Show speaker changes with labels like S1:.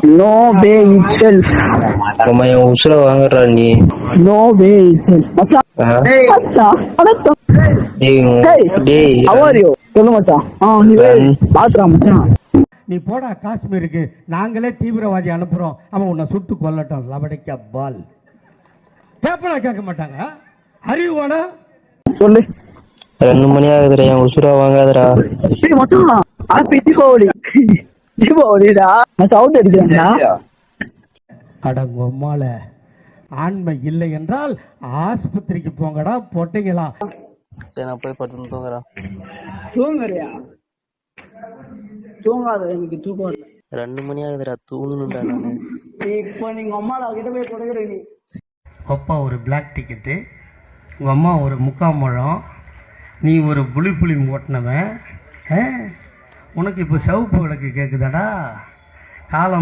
S1: No way itself.
S2: உண்மை உசுர வாங்குறா நீ.
S1: No way itself. மச்சான். மச்சான்.
S2: டேய்
S1: how are you? சொல்லு மச்சான். நீ பாத்துறா மச்சான்.
S3: நீ போடா காஷ்மீருக்கு, நாங்களே தீவிரவாதி அனுப்புறோம், அவன் உன்னை சுட்டு கொல்லட்டும். லபடிக்கா பால் கேப்பனா கேட்க மாட்டாங்க. அறிவுவாடா
S1: சொல்லு.
S2: 2 மணி ஆகுதுடா, என் உசுரா வாங்காதடா.
S1: டேய் மச்சான், ஆப்பி தீபாவளி. தீபாவளிடா. மச்சான் அவுட் அடிக்கறான்டா.
S3: அடங்க உம்மால ஆண்மை இல்லை என்றால் ஆஸ்பத்திரிக்கு போங்கடா பொட்டைங்களா.
S2: சரி நான் போய் படுத்து தூங்குறேன்.
S1: தூங்குறியா? தூங்காத, எனக்கு தூக்கம் வரல.
S2: 2 மணி ஆகுதுடா, தூங்கணும்டா நானு.
S1: இப்போ நீங்க அம்மாடா கிட்ட போய் கொடுக்குற நீ.
S3: அப்பா ஒரு பிளாக் டிக்கெட்டு, உங்கள் அம்மா ஒரு முக்கால் முழம், நீ ஒரு புளி ஓட்டினவன். உனக்கு இப்போ சிவப்பு விளக்கு கேட்குதாடா? காலம்